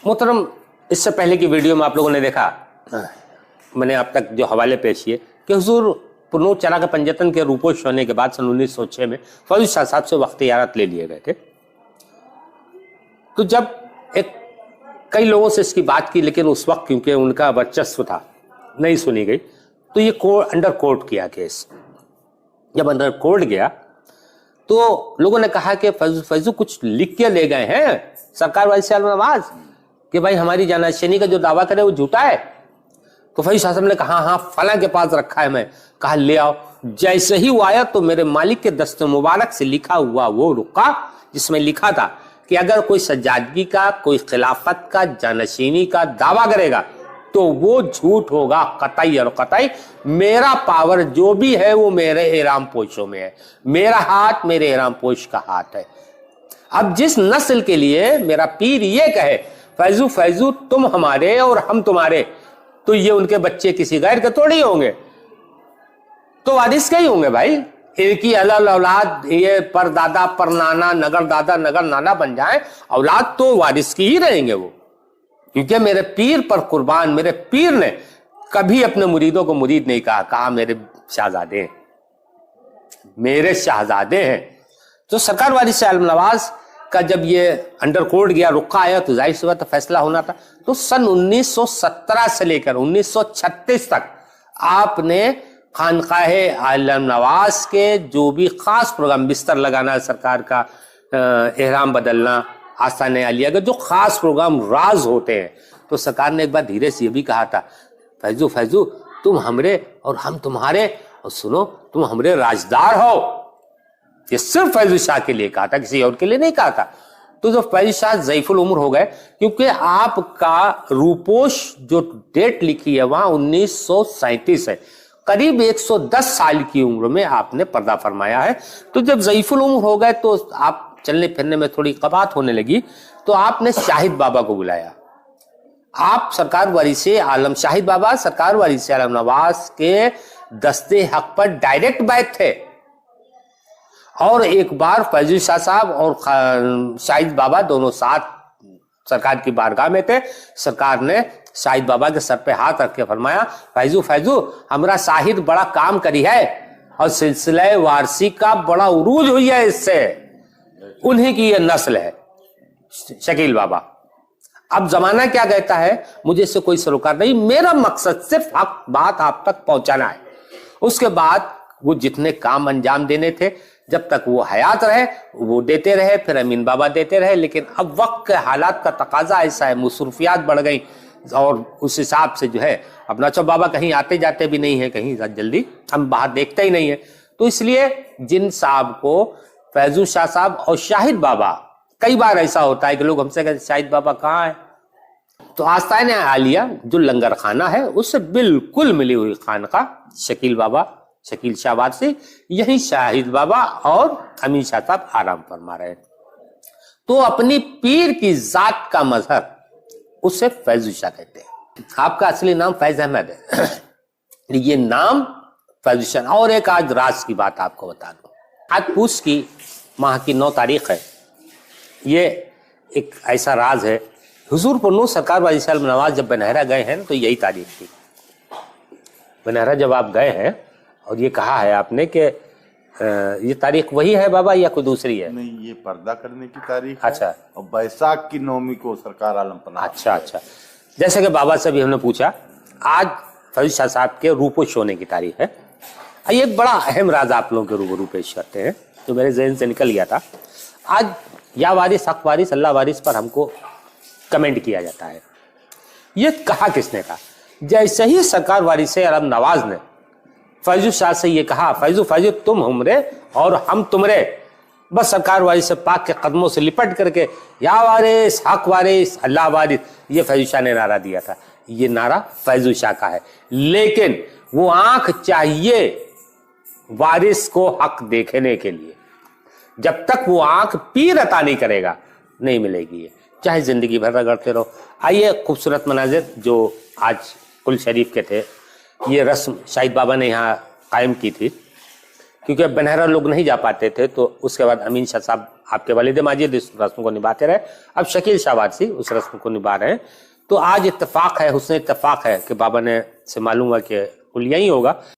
मोहतरम, इससे पहले की वीडियो में आप लोगों ने देखा, मैंने अब तक जो हवाले पेश किए कि हुजूर पुरनूर चरा के पंजतन के रूपोश होने के बाद सन 1906 में फौजी शाह साहब से वख्तियारत ले लिए गए थे। तो जब कई लोगों से इसकी बात की, लेकिन उस वक्त क्योंकि उनका वर्चस्व था नहीं सुनी गई, तो ये अंडर कोर्ट किया केस। जब अंडर कोर्ट गया तो लोगों ने कहा कि फैजू कुछ लिख के ले गए हैं सरकार वाली से नवाज कि भाई हमारी जानशनी का जो दावा करे वो झूठा है। तो फैजू शाह साहब ने कहा हाँ फला के पास रखा है। मैं कहा ले आओ। जैसे ही वो आया तो मेरे मालिक के दस्ते मुबारक से लिखा हुआ वो रुका जिसमें लिखा था कि अगर कोई सज्जादगी का, कोई खिलाफत का, जानशीनी का दावा करेगा तो वो झूठ होगा कतई और कतई। मेरा पावर जो भी है वो मेरे एहराम पोशों में है, मेरा हाथ मेरे एहराम पोश का हाथ है। अब जिस नस्ल के लिए मेरा पीर ये कहे फैजू फैजू तुम हमारे और हम तुम्हारे, तो ये उनके बच्चे किसी गैर के थोड़ी होंगे, तो वारिस के ही होंगे भाई। एक ही अलग औलाद ये पर दादा पर नाना नगर दादा नगर नाना बन जाए, औलाद तो वारिस की ही रहेंगे वो, क्योंकि मेरे पीर पर कुर्बान। मेरे पीर ने कभी अपने मुरीदों को मुरीद नहीं कहा मेरे शहजादे हैं, मेरे शहजादे हैं। तो सरकार वारिस से आलम नवाज का जब ये अंडर कोर्ट गया, रुका आया, तो जाहिर सी बात फैसला होना था। तो सन 1917 से लेकर 1936 तक आपने खानकाहे आलम नवाज के जो भी खास प्रोग्राम, बिस्तर लगाना सरकार का, एहराम बदलना, आस्ताने आलिया का जो खास प्रोग्राम राज होते हैं, तो सरकार ने एक बार धीरे से ये भी कहा था फैजू फैजू तुम हमरे और हम तुम्हारे, और सुनो तुम हमरे राजदार हो। ये सिर्फ फैजू शाह के लिए कहा था, किसी और के लिए नहीं कहा था। तो जब फैजू शाह ज़ईफुल उम्र हो गए, क्योंकि आपका रूपोश जो डेट लिखी है वहां 1937 है, करीब 110 साल की उम्र में आपने पर्दा फरमाया है। तो जब ज़ईफुल उम्र हो गए तो आप चलने फिरने में थोड़ी कबात होने लगी, तो आपने शाहिद बाबा को बुलाया। आप सरकार वारिसे आलम शाहिद बाबा सरकार वारिसे आलम नवाज के दस्ते हक पर डायरेक्ट बैठ थे। और एक बार फैजू शाह साहब और शाहिद बाबा दोनों साथ सरकार की बारगाह में थे। सरकार ने शाहिद बाबा के सर पे हाथ रख के फरमाया फैजू फैजू हमरा शाहिद बड़ा काम करी है और सिलसिला वारसी का बड़ा उरूज हुई है, इससे उन्हीं की ये नस्ल है शकील बाबा। अब जमाना क्या कहता है मुझे इससे कोई सरोकार नहीं, मेरा मकसद सिर्फ हक बात आप तक पहुंचाना है। उसके बाद वो जितने काम अंजाम देने थे जब तक वो हयात रहे वो देते रहे, फिर अमीन बाबा देते रहे। लेकिन अब वक्त के हालात का तकाजा ऐसा है, मुसरूफियात बढ़ गई और उस हिसाब से जो है अपना चो बाबा कहीं आते जाते भी नहीं है, कहीं जल्दी हम बाहर देखते ही नहीं है। तो इसलिए जिन साहब को फैजू शाह साहब और शाहिद बाबा, कई बार ऐसा होता है कि लोग हमसे कहते शाहिद बाबा कहाँ है, तो आस्ताने आलिया जो लंगर खाना है उससे बिल्कुल मिली हुई खानका शकील बाबा, शकील शाह वारसी, यही शाहिद बाबा और अमीन शाह साहब आराम फरमा रहे। तो अपनी पीर की जात का मजहर उसे फैजू शाह कहते हैं। आपका असली नाम फैज अहमद है ये नाम फैजू शाह। और एक आज राज की बात आपको बता दूं, आज पूछ की माह की 9 तारीख है। ये एक ऐसा राज है, हुजूर पुरनूर सरकार वारिस आलम नवाज जब बनहरा गए हैं तो यही तारीख थी। बनहरा जब आप गए हैं और ये कहा है आपने कि ये तारीख वही है बाबा या कोई दूसरी है? नहीं, ये पर्दा करने की तारीख अच्छा है और बैसाख की 9वीं को सरकार आलम पनाह। अच्छा, जैसे कि बाबा से भी हमने पूछा, आज फैजू शाह साहब के रूपोश होने की तारीख है। ये एक बड़ा अहम राज आप लोगों के रूबरू पेश करते हैं जो मेरे जहन से निकल गया था। आज या वारिस हक वारिस अल्लाह वारिस पर हमको कमेंट किया जाता है। ये कहा किसने था? जैसे ही सरकार वारिस आलम नवाज ने फैजू शाह से ये कहा फैजू फैजू तुम हमरे और हम तुमरे, बस सरकार वारिस पाक के कदमों से लिपट करके या वारिस हक वारिस अल्लाह वारिस, ये फैजू शाह ने नारा दिया था। ये नारा फैजू शाह का है, लेकिन वो आंख चाहिए वारिस को हक देखने के लिए। जब तक वो आंख पीर अता नहीं करेगा नहीं मिलेगी, ये चाहे जिंदगी भर रगड़ते रहो। आइए खूबसूरत मनाजिर जो आज कुल शरीफ के थे, ये रस्म शाहिद बाबा ने यहाँ कायम की थी, क्योंकि अब बनहरा लोग नहीं जा पाते थे। तो उसके बाद अमीन शाह साहब آپ کے والد ماجد اس رسم کو نبھاتے رہے، اب شکیل شاہ وارثی اس رسم کو نبھا رہے ہیں. تو آج اتفاق ہے، حسن اتفاق ہے کہ بابا نے سے معلوم ہوا کہ کل یہی ہوگا.